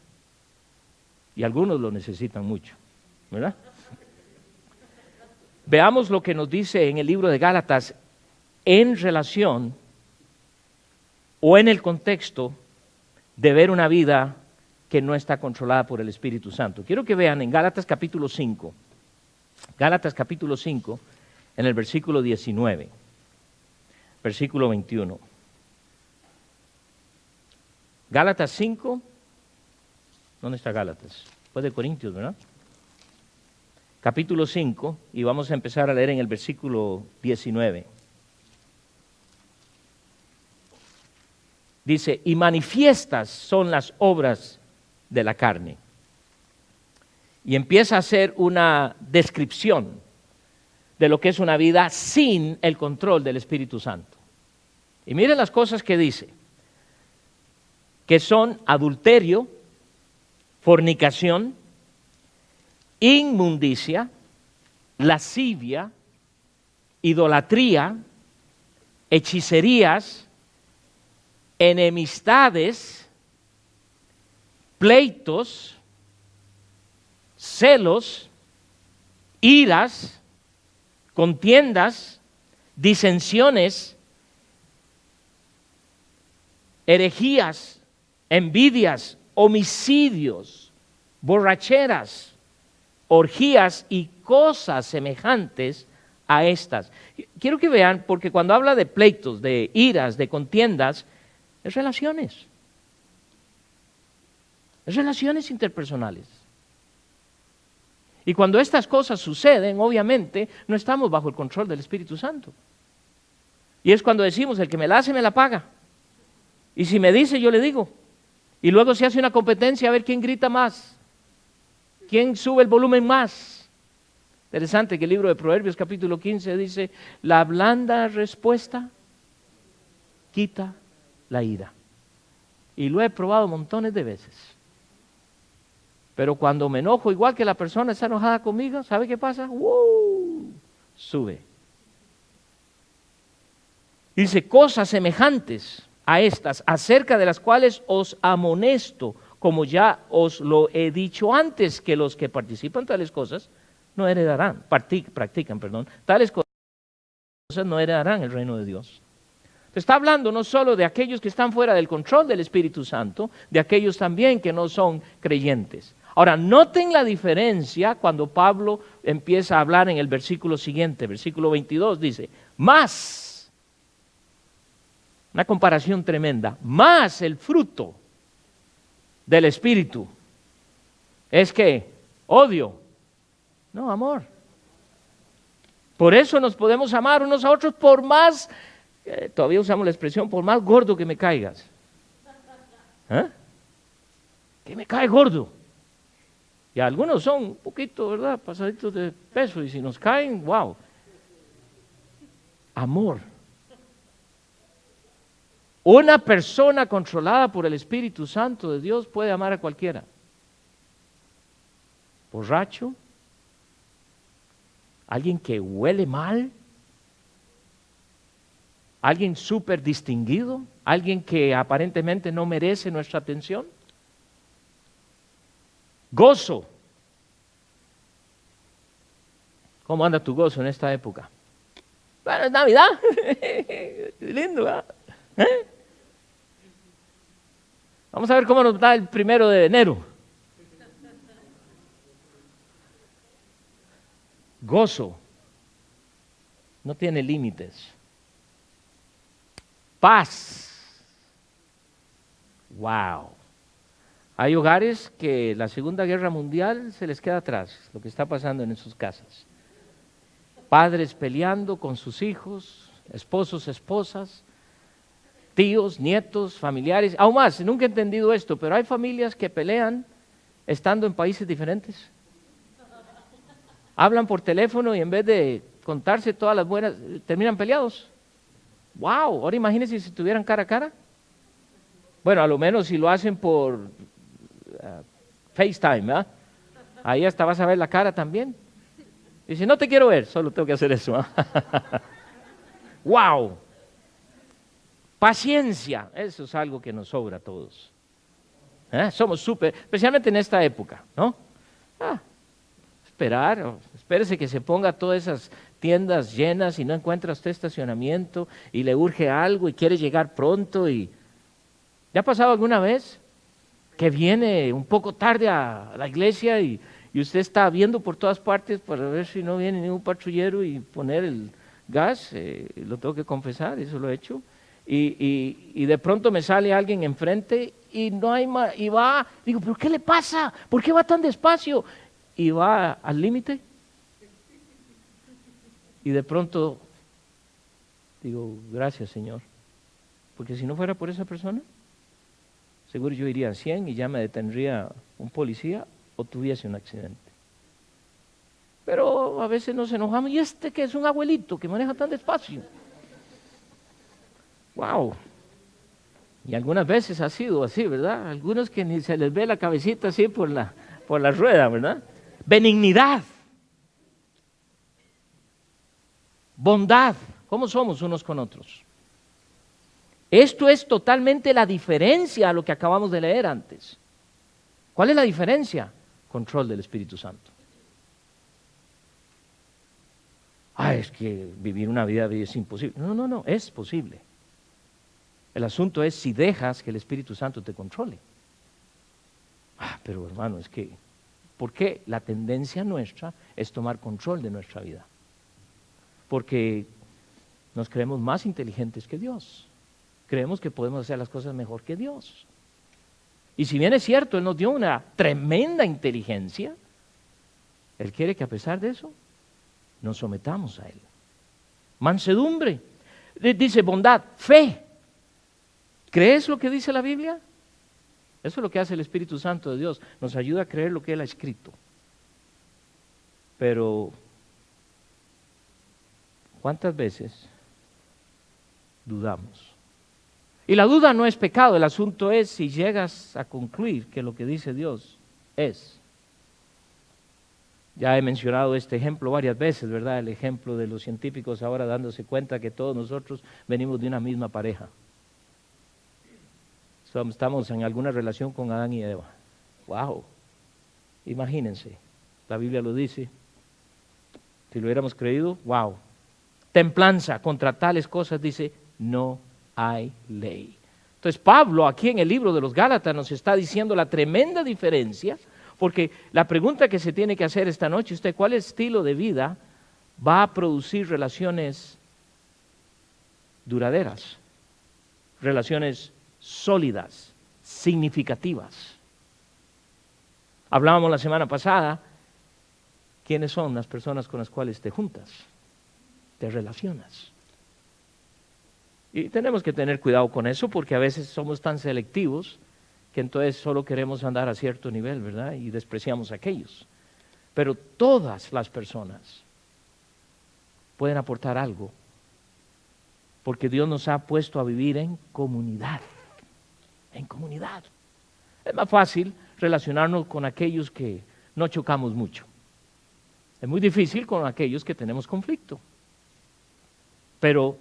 Y algunos lo necesitan mucho, ¿verdad? Veamos lo que nos dice en el libro de Gálatas en relación o en el contexto de ver una vida que no está controlada por el Espíritu Santo. Quiero que vean en Gálatas capítulo 5, en el versículo 19, versículo 21. Gálatas 5, ¿dónde está Gálatas? Después de Corintios, ¿verdad? Capítulo 5, y vamos a empezar a leer en el versículo 19. Dice, y manifiestas son las obras de la carne. y empieza a hacer una descripción de lo que es una vida sin el control del Espíritu Santo. Y miren las cosas que dice, que son adulterio, fornicación, inmundicia, lascivia, idolatría, hechicerías, enemistades, pleitos, celos, iras, contiendas, disensiones, herejías, envidias, homicidios, borracheras, orgías y cosas semejantes a estas. Quiero que vean, porque cuando habla de pleitos, de iras, de contiendas, es relaciones interpersonales. Y cuando estas cosas suceden, obviamente, no estamos bajo el control del Espíritu Santo. Y es cuando decimos, el que me la hace, me la paga. Y si me dice, yo le digo. Y luego se hace una competencia a ver quién grita más, quién sube el volumen más. Interesante que el libro de Proverbios capítulo 15 dice, la blanda respuesta quita la ira. Y lo he probado montones de veces. Pero cuando me enojo, igual que la persona está enojada conmigo, ¿sabe qué pasa? ¡Wow! Sube. Dice, cosas semejantes a estas, acerca de las cuales os amonesto, como ya os lo he dicho antes, que los que participan tales cosas no heredarán, practican, tales cosas no heredarán el reino de Dios. Está hablando no solo de aquellos que están fuera del control del Espíritu Santo, de aquellos también que no son creyentes. Ahora, noten la diferencia cuando Pablo empieza a hablar en el versículo siguiente, versículo 22, dice, más, una comparación tremenda, más el fruto del Espíritu es que odio, no amor. Por eso nos podemos amar unos a otros por más, todavía usamos la expresión, por más gordo que me caigas. ¿Eh? Que me cae gordo. Y algunos son un poquito, ¿verdad?, pasaditos de peso, y si nos caen, wow. Amor. Una persona controlada por el Espíritu Santo de Dios puede amar a cualquiera. Borracho, alguien que huele mal, alguien súper distinguido, alguien que aparentemente no merece nuestra atención. Gozo. ¿Cómo anda tu gozo en esta época? Bueno, es Navidad. Lindo, ¿verdad? ¿Eh? Vamos a ver cómo nos da el 1 de enero. Gozo. No tiene límites. Paz. Wow. Hay hogares que la Segunda Guerra Mundial se les queda atrás, lo que está pasando en sus casas. Padres peleando con sus hijos, esposos, esposas, tíos, nietos, familiares. Aún más, nunca he entendido esto, pero hay familias que pelean estando en países diferentes. Hablan por teléfono y en vez de contarse todas las buenas, terminan peleados. ¡Wow! Ahora imagínense si estuvieran cara a cara. Bueno, a lo menos si lo hacen por FaceTime, ¿verdad? Ahí hasta vas a ver la cara también. Dice, no te quiero ver, solo tengo que hacer eso. ¡Wow! Paciencia, eso es algo que nos sobra a todos. Somos súper, especialmente en esta época, ¿no? Espérese que se ponga todas esas tiendas llenas y no encuentra usted estacionamiento y le urge algo y quiere llegar pronto. ¿Ya ha pasado alguna vez que viene un poco tarde a la iglesia y usted está viendo por todas partes para ver si no viene ningún patrullero y poner el gas? Lo tengo que confesar, eso lo he hecho. Y de pronto me sale alguien enfrente y no hay más, y va, digo, ¿pero qué le pasa? ¿Por qué va tan despacio? Y va al límite. Y de pronto digo, gracias, Señor, porque si no fuera por esa persona, seguro yo iría a 100 y ya me detendría un policía o tuviese un accidente. Pero a veces nos enojamos. ¿Y este que es un abuelito que maneja tan despacio? ¡Wow! Y algunas veces ha sido así, ¿verdad? Algunos que ni se les ve la cabecita así por la rueda, ¿verdad? Benignidad. Bondad. ¿Cómo somos unos con otros? Esto es totalmente la diferencia a lo que acabamos de leer antes. ¿Cuál es la diferencia? Control del Espíritu Santo. Es que vivir una vida es imposible. No, es posible. El asunto es si dejas que el Espíritu Santo te controle. Pero hermano, es que, ¿por qué? La tendencia nuestra es tomar control de nuestra vida. Porque nos creemos más inteligentes que Dios. Creemos que podemos hacer las cosas mejor que Dios. Y si bien es cierto, Él nos dio una tremenda inteligencia, Él quiere que a pesar de eso, nos sometamos a Él. Mansedumbre, dice bondad, fe. ¿Crees lo que dice la Biblia? Eso es lo que hace el Espíritu Santo de Dios, nos ayuda a creer lo que Él ha escrito. Pero, ¿cuántas veces dudamos? Y la duda no es pecado, el asunto es si llegas a concluir que lo que dice Dios es. Ya he mencionado este ejemplo varias veces, ¿verdad? El ejemplo de los científicos ahora dándose cuenta que todos nosotros venimos de una misma pareja. Estamos en alguna relación con Adán y Eva. ¡Wow! Imagínense, la Biblia lo dice. Si lo hubiéramos creído, ¡wow! Templanza, contra tales cosas dice, no hay ley. Entonces Pablo aquí en el libro de los Gálatas nos está diciendo la tremenda diferencia, porque la pregunta que se tiene que hacer esta noche, usted, ¿cuál estilo de vida va a producir relaciones duraderas? Relaciones sólidas, significativas. Hablábamos la semana pasada, ¿quiénes son las personas con las cuales te juntas, te relacionas? Y tenemos que tener cuidado con eso porque a veces somos tan selectivos que entonces solo queremos andar a cierto nivel, ¿verdad? Y despreciamos a aquellos. Pero todas las personas pueden aportar algo porque Dios nos ha puesto a vivir en comunidad. En comunidad. Es más fácil relacionarnos con aquellos que no chocamos mucho. Es muy difícil con aquellos que tenemos conflicto. Pero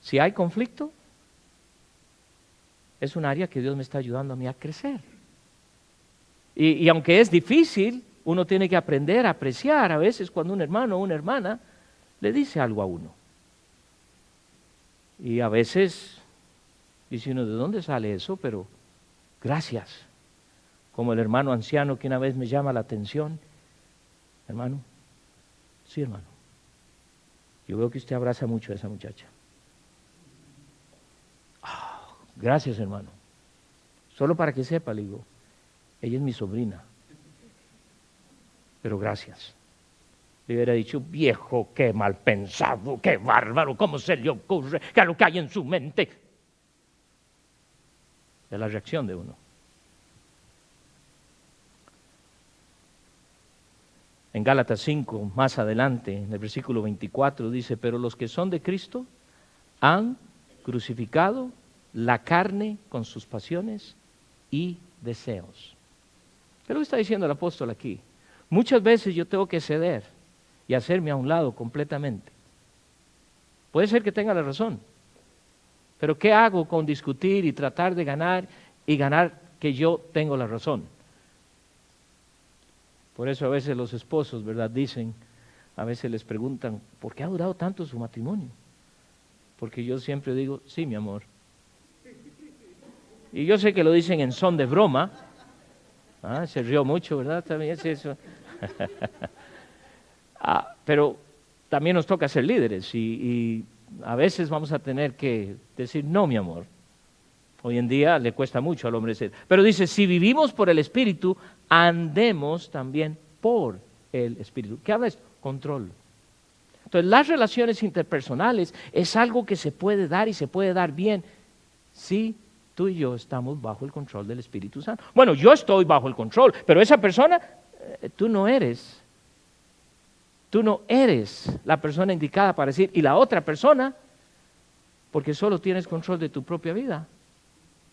si hay conflicto, es un área que Dios me está ayudando a mí a crecer. Y aunque es difícil, uno tiene que aprender a apreciar a veces cuando un hermano o una hermana le dice algo a uno. Y a veces dice uno, ¿de dónde sale eso? Pero gracias. Como el hermano anciano que una vez me llama la atención. Hermano, sí hermano, yo veo que usted abraza mucho a esa muchacha. Gracias hermano. Solo para que sepa, le digo, ella es mi sobrina. Pero gracias. Le hubiera dicho, viejo, qué mal pensado, qué bárbaro, ¿cómo se le ocurre? ¿Qué es lo que hay en su mente? De la reacción de uno. En Gálatas 5, más adelante, en el versículo 24, dice, pero los que son de Cristo han crucificado la carne con sus pasiones y deseos. ¿Qué es lo que está diciendo el apóstol aquí? Muchas veces yo tengo que ceder y hacerme a un lado completamente. Puede ser que tenga la razón, pero ¿qué hago con discutir y tratar de ganar y ganar que yo tengo la razón? Por eso a veces los esposos, ¿verdad? Dicen, a veces les preguntan, ¿por qué ha durado tanto su matrimonio? Porque yo siempre digo, sí, mi amor. Y yo sé que lo dicen en son de broma. Se rió mucho, ¿verdad? También es eso. Pero también nos toca ser líderes y a veces vamos a tener que decir, no, mi amor. Hoy en día le cuesta mucho al hombre decir. Pero dice, si vivimos por el Espíritu, andemos también por el Espíritu. ¿Qué habla esto? Control. Entonces, las relaciones interpersonales es algo que se puede dar y se puede dar bien si tú y yo estamos bajo el control del Espíritu Santo. Bueno, yo estoy bajo el control, pero esa persona, tú no eres Tú no eres la persona indicada para decir, y la otra persona, porque solo tienes control de tu propia vida,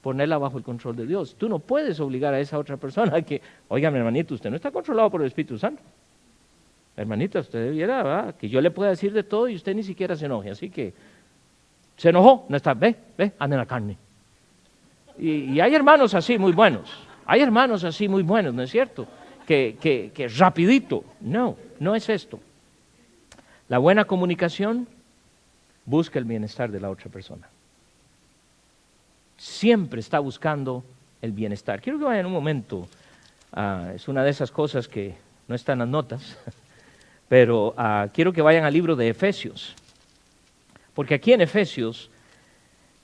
ponerla bajo el control de Dios. Tú no puedes obligar a esa otra persona a que, oiga, mi hermanito, usted no está controlado por el Espíritu Santo. Hermanita, usted debiera, ¿verdad?, que yo le pueda decir de todo y usted ni siquiera se enoje. Así que, se enojó, no está, ve, anda en la carne. Y hay hermanos así muy buenos. Hay hermanos así muy buenos, ¿no es cierto? Que rapidito. No, no es esto. La buena comunicación busca el bienestar de la otra persona. Siempre está buscando el bienestar. Quiero que vayan un momento. Es una de esas cosas que no están en las notas, pero quiero que vayan al libro de Efesios. Porque aquí en Efesios,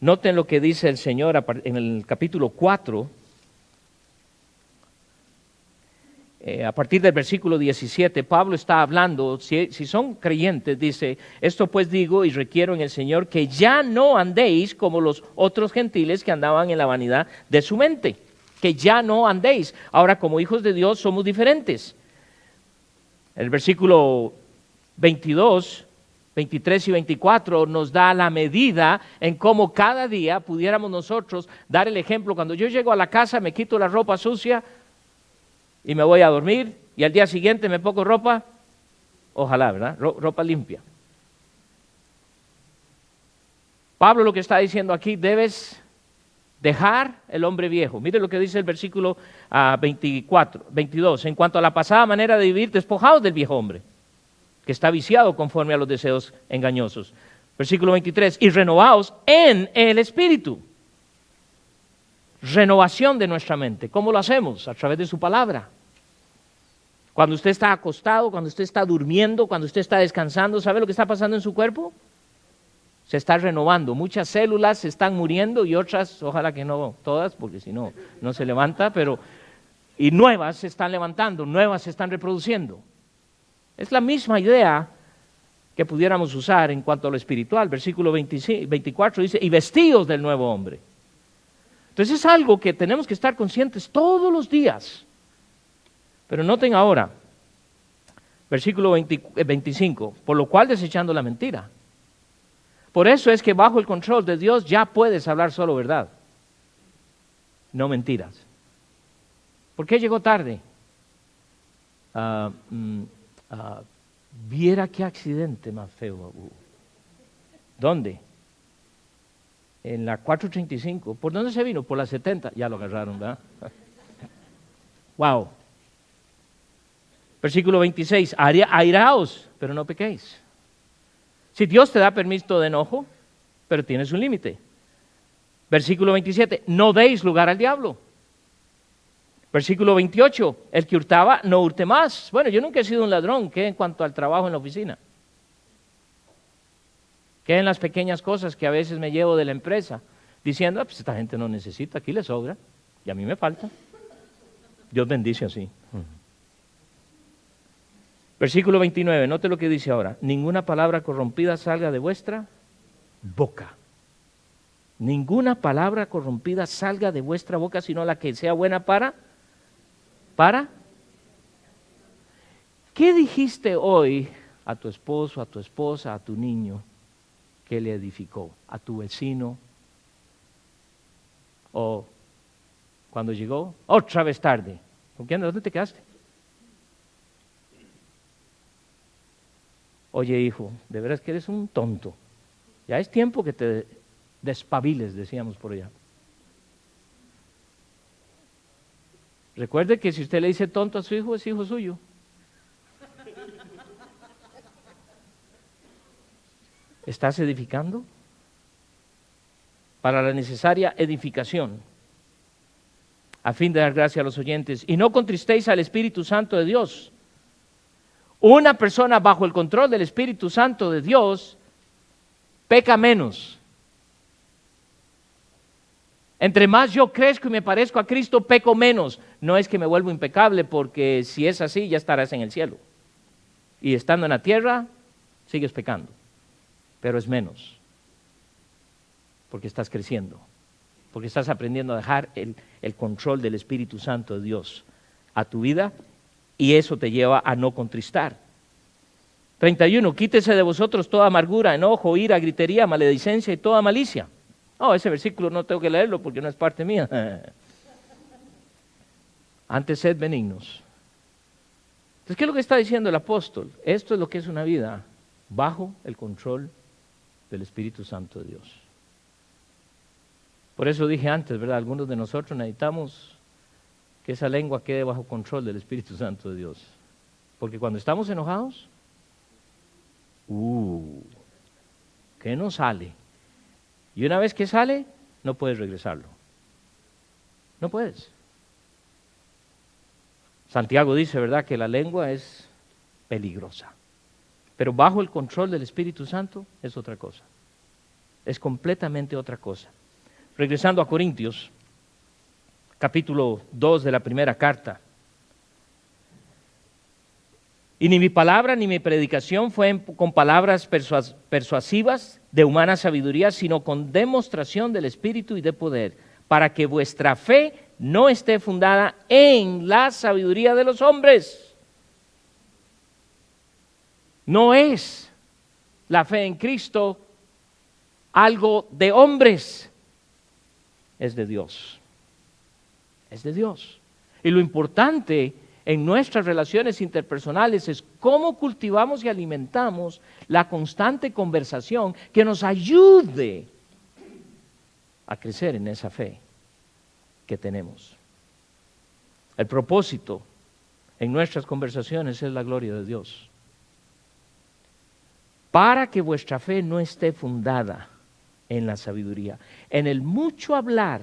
noten lo que dice el Señor en el capítulo 4, a partir del versículo 17, Pablo está hablando, si son creyentes, dice, esto pues digo y requiero en el Señor que ya no andéis como los otros gentiles que andaban en la vanidad de su mente, que ya no andéis. Ahora, como hijos de Dios somos diferentes. El versículo 22, 23 y 24 nos da la medida en cómo cada día pudiéramos nosotros dar el ejemplo. Cuando yo llego a la casa, me quito la ropa sucia y me voy a dormir, y al día siguiente me pongo ropa, ojalá, ¿verdad? Ropa limpia. Pablo lo que está diciendo aquí, debes dejar el hombre viejo. Mire lo que dice el versículo 22. En cuanto a la pasada manera de vivir, despojados del viejo hombre, que está viciado conforme a los deseos engañosos. Versículo 23. Y renovaos en el Espíritu. Renovación de nuestra mente. ¿Cómo lo hacemos? A través de su palabra. Cuando usted está acostado, cuando usted está durmiendo, cuando usted está descansando, ¿sabe lo que está pasando en su cuerpo? Se está renovando. Muchas células se están muriendo y otras, ojalá que no todas, porque si no, no se levanta, y nuevas se están levantando, nuevas se están reproduciendo. Es la misma idea que pudiéramos usar en cuanto a lo espiritual. Versículo 24 dice, y vestidos del nuevo hombre. Entonces es algo que tenemos que estar conscientes todos los días. Pero noten ahora, versículo 25, por lo cual desechando la mentira. Por eso es que bajo el control de Dios ya puedes hablar solo verdad, no mentiras. ¿Por qué llegó tarde? Viera qué accidente más feo hubo. ¿Dónde? En la 435. ¿Por dónde se vino? Por la 70. Ya lo agarraron, ¿verdad? Wow. Versículo 26. Airaos, pero no pequéis. Si Dios te da permiso de enojo, pero tienes un límite. Versículo 27. No deis lugar al diablo. Versículo 28. El que hurtaba, no hurte más. Bueno, yo nunca he sido un ladrón. ¿Qué en cuanto al trabajo en la oficina? ¿Qué en las pequeñas cosas que a veces me llevo de la empresa? Diciendo, pues esta gente no necesita, aquí le sobra, y a mí me falta. Dios bendice así. Versículo 29, note lo que dice ahora. Ninguna palabra corrompida salga de vuestra boca. Ninguna palabra corrompida salga de vuestra boca, sino la que sea buena para. ¿Qué dijiste hoy a tu esposo, a tu esposa, a tu niño que le edificó? A tu vecino. O cuando llegó, otra vez tarde. ¿Con quién? ¿Dónde te quedaste? Oye, hijo, de veras que eres un tonto. Ya es tiempo que te despabiles, decíamos por allá. Recuerde que si usted le dice tonto a su hijo, es hijo suyo. ¿Estás edificando? Para la necesaria edificación, a fin de dar gracia a los oyentes. Y no contristéis al Espíritu Santo de Dios. Una persona bajo el control del Espíritu Santo de Dios peca menos. Entre más yo crezco y me parezco a Cristo, peco menos. No es que me vuelvo impecable, porque si es así, ya estarás en el cielo. Y estando en la tierra, sigues pecando. Pero es menos. Porque estás creciendo. Porque estás aprendiendo a dejar el control del Espíritu Santo de Dios a tu vida, y eso te lleva a no contristar. 31, quítese de vosotros toda amargura, enojo, ira, gritería, maledicencia y toda malicia. No, ese versículo no tengo que leerlo porque no es parte mía. Antes sed benignos. Entonces, ¿qué es lo que está diciendo el apóstol? Esto es lo que es una vida bajo el control del Espíritu Santo de Dios. Por eso dije antes, ¿verdad? Algunos de nosotros necesitamos que esa lengua quede bajo control del Espíritu Santo de Dios. Porque cuando estamos enojados, ¿qué no sale? Y una vez que sale, no puedes regresarlo. No puedes. Santiago dice, ¿verdad?, que la lengua es peligrosa. Pero bajo el control del Espíritu Santo es otra cosa. Es completamente otra cosa. Regresando a Corintios, capítulo 2 de la primera carta. Y ni mi palabra ni mi predicación fue con palabras persuasivas de humana sabiduría, sino con demostración del Espíritu y de poder, para que vuestra fe no esté fundada en la sabiduría de los hombres. No es la fe en Cristo algo de hombres, es de Dios. Es de Dios. Y lo importante en nuestras relaciones interpersonales es cómo cultivamos y alimentamos la constante conversación que nos ayude a crecer en esa fe que tenemos. El propósito en nuestras conversaciones es la gloria de Dios. Para que vuestra fe no esté fundada en la sabiduría, en el mucho hablar,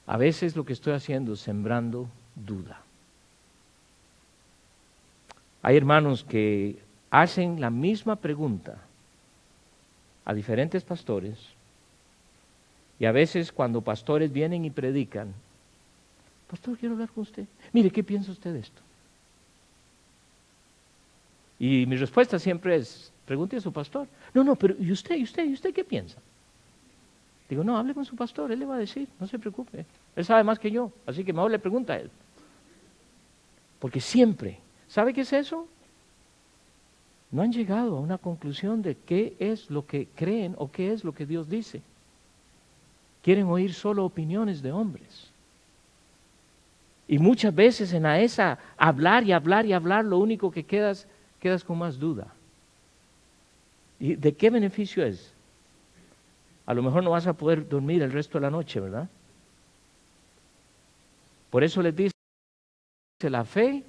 a veces lo que estoy haciendo es sembrando duda. Hay hermanos que hacen la misma pregunta a diferentes pastores y a veces cuando pastores vienen y predican, pastor, quiero hablar con usted. Mire, ¿qué piensa usted de esto? Y mi respuesta siempre es, pregunte a su pastor. No, pero ¿y usted qué piensa? Digo, no, hable con su pastor, él le va a decir, no se preocupe. Él sabe más que yo, así que mejor le pregunta a él. Porque siempre, ¿sabe qué es eso? No han llegado a una conclusión de qué es lo que creen o qué es lo que Dios dice. Quieren oír solo opiniones de hombres. Y muchas veces en esa hablar, lo único que quedas con más duda. ¿Y de qué beneficio es? A lo mejor no vas a poder dormir el resto de la noche, ¿verdad? Por eso les dice, la fe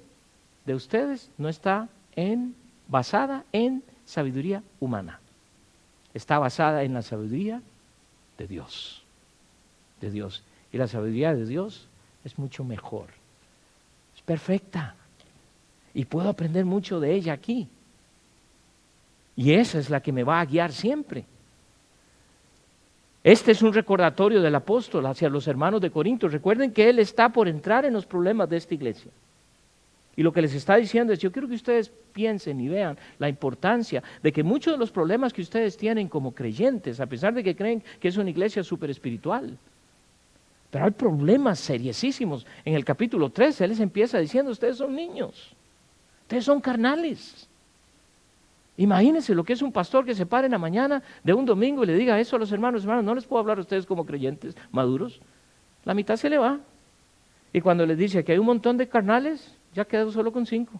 de ustedes no está basada en sabiduría humana. Está basada en la sabiduría de Dios. De Dios. Y la sabiduría de Dios es mucho mejor. Es perfecta. Y puedo aprender mucho de ella aquí. Y esa es la que me va a guiar siempre. Este es un recordatorio del apóstol hacia los hermanos de Corinto. Recuerden que él está por entrar en los problemas de esta iglesia. Y lo que les está diciendo es, yo quiero que ustedes piensen y vean la importancia de que muchos de los problemas que ustedes tienen como creyentes, a pesar de que creen que es una iglesia súper espiritual, pero hay problemas seriosísimos. En el capítulo 13, él les empieza diciendo, ustedes son niños, ustedes son carnales. Imagínense lo que es un pastor que se pare en la mañana de un domingo y le diga eso a los hermanos, no les puedo hablar a ustedes como creyentes maduros. La mitad se le va. Y cuando les dice que hay un montón de carnales, ya queda solo con 5.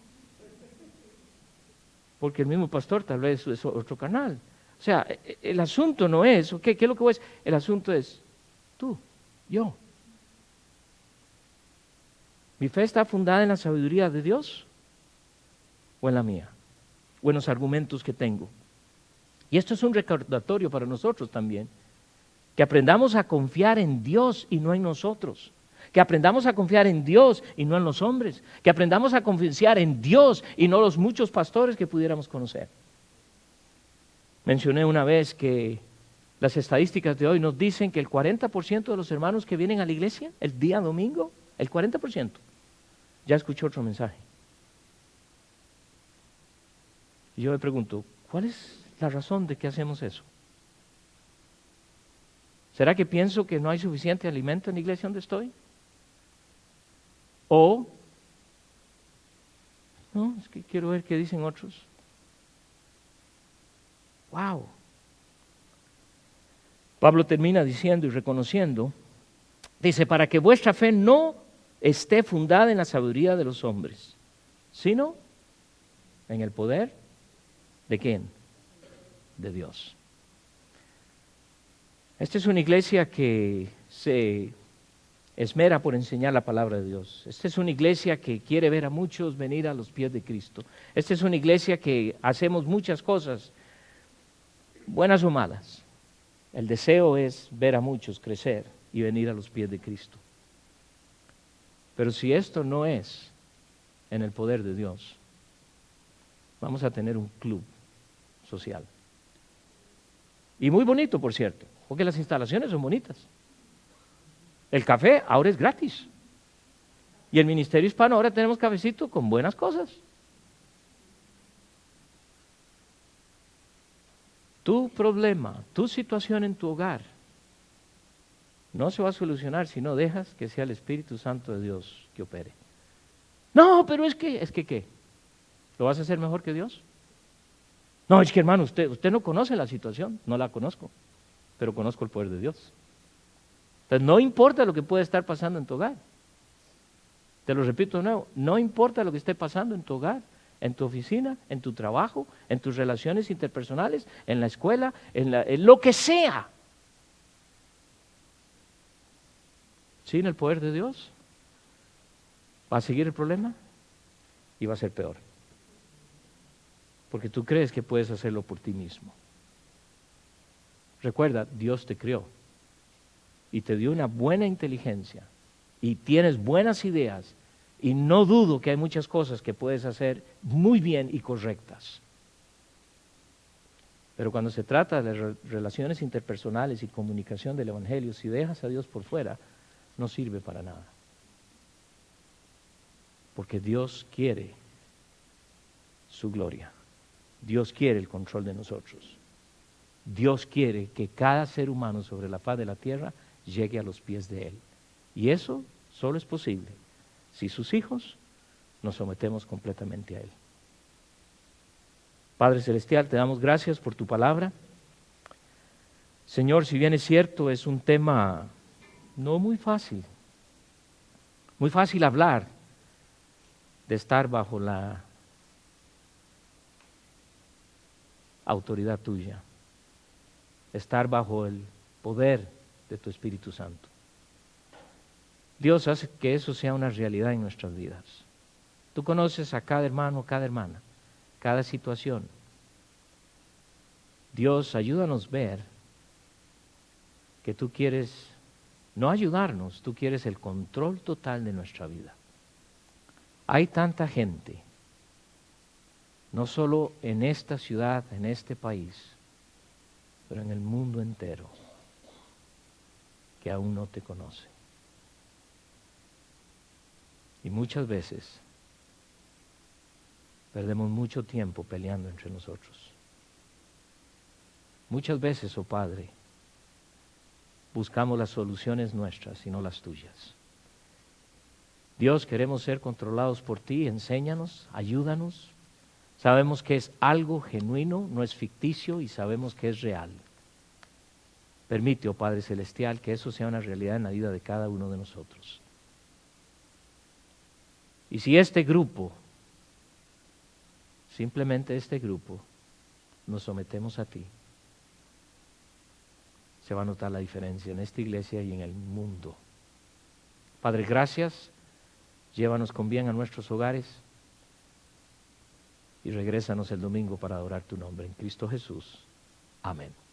Porque el mismo pastor tal vez es otro carnal. O sea, el asunto no es, ¿qué es lo que es? El asunto es tú, yo. ¿Mi fe está fundada en la sabiduría de Dios o en la mía? O en los argumentos que tengo. Y esto es un recordatorio para nosotros también, que aprendamos a confiar en Dios y no en nosotros, que aprendamos a confiar en Dios y no en los hombres, que aprendamos a confiar en Dios y no los muchos pastores que pudiéramos conocer. Mencioné una vez que las estadísticas de hoy nos dicen que el 40% de los hermanos que vienen a la iglesia el día domingo, el 40%, ya escuchó otro mensaje. Y yo me pregunto, ¿cuál es la razón de que hacemos eso? ¿Será que pienso que no hay suficiente alimento en la iglesia donde estoy? ¿O No, es que quiero ver qué dicen otros. Wow. Pablo termina diciendo y reconociendo, dice, para que vuestra fe no esté fundada en la sabiduría de los hombres, sino en el poder ¿de quién? De Dios. Esta es una iglesia que se esmera por enseñar la palabra de Dios. Esta es una iglesia que quiere ver a muchos venir a los pies de Cristo. Esta es una iglesia que hacemos muchas cosas, buenas o malas. El deseo es ver a muchos crecer y venir a los pies de Cristo. Pero si esto no es en el poder de Dios, vamos a tener un club social. Y muy bonito, por cierto, porque las instalaciones son bonitas. El café ahora es gratis. Y el Ministerio Hispano ahora tenemos cafecito con buenas cosas. Tu problema, tu situación en tu hogar, no se va a solucionar si no dejas que sea el Espíritu Santo de Dios que opere. No, pero es que ¿qué? ¿Lo vas a hacer mejor que Dios? No, es que hermano, usted no conoce la situación. No la conozco, pero conozco el poder de Dios. Entonces no importa lo que pueda estar pasando en tu hogar. Te lo repito de nuevo, no importa lo que esté pasando en tu hogar, en tu oficina, en tu trabajo, en tus relaciones interpersonales, en la escuela, en lo que sea. Sin el poder de Dios, va a seguir el problema y va a ser peor. Porque tú crees que puedes hacerlo por ti mismo. Recuerda, Dios te creó y te dio una buena inteligencia y tienes buenas ideas y no dudo que hay muchas cosas que puedes hacer muy bien y correctas. Pero cuando se trata de las relaciones interpersonales y comunicación del Evangelio, si dejas a Dios por fuera, no sirve para nada. Porque Dios quiere su gloria. Dios quiere el control de nosotros. Dios quiere que cada ser humano sobre la faz de la tierra llegue a los pies de Él. Y eso solo es posible si sus hijos nos sometemos completamente a Él. Padre Celestial, te damos gracias por tu palabra. Señor, si bien es cierto, es un tema no muy fácil hablar de estar bajo la autoridad tuya, estar bajo el poder de tu Espíritu Santo. Dios hace que eso sea una realidad en nuestras vidas. Tú conoces a cada hermano, cada hermana, cada situación. Dios, ayúdanos a ver que tú quieres no ayudarnos, tú quieres el control total de nuestra vida. Hay tanta gente, no solo en esta ciudad, en este país, pero en el mundo entero, que aún no te conoce. Y muchas veces perdemos mucho tiempo peleando entre nosotros. Muchas veces, oh Padre, buscamos las soluciones nuestras y no las tuyas. Dios, queremos ser controlados por ti, enséñanos, ayúdanos. Sabemos que es algo genuino, no es ficticio y sabemos que es real. Permite, oh Padre Celestial, que eso sea una realidad en la vida de cada uno de nosotros. Y si este grupo, simplemente este grupo, nos sometemos a ti, se va a notar la diferencia en esta iglesia y en el mundo. Padre, gracias. Llévanos con bien a nuestros hogares y regrésanos el domingo para adorar tu nombre. En Cristo Jesús. Amén.